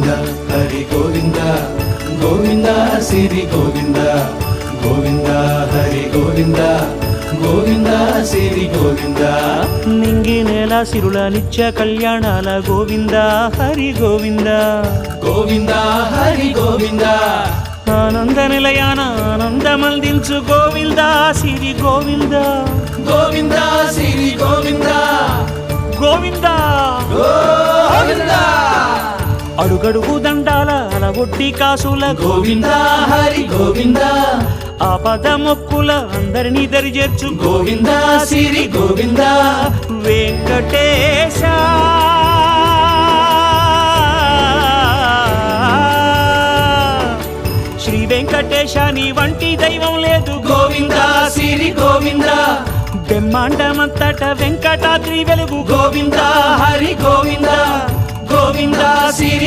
గోవింద హరి గోవింద గోవింద సిరి గోవింద గోవింద హరి గోవింద గోవింద సిరి గోవింద నింగి నేల సిరుల నిత్య కళ్యాణాల గోవింద హరి గోవింద గోవింద హరి గోవింద ఆనంద నిలయాన ఆనందమందించు గోవింద సిరి గోవింద గోవింద సిరి గోవింద గోవింద గోవింద అడుగడుగు దండాల అలగొట్టి కాసుల గోవింద హరి గోవింద ఆపద మొక్కుల అందరినీ దరిచేర్చు గోవింద సిరి గోవింద వెంకటేశ శ్రీ వెంకటేశ నీ వంటి దైవం లేదు గోవింద సిరి గోవింద బ్రహ్మాండమంతట వెంకటాద్రి వెలుగు గోవింద హరి గోవింద గోవింద సిరి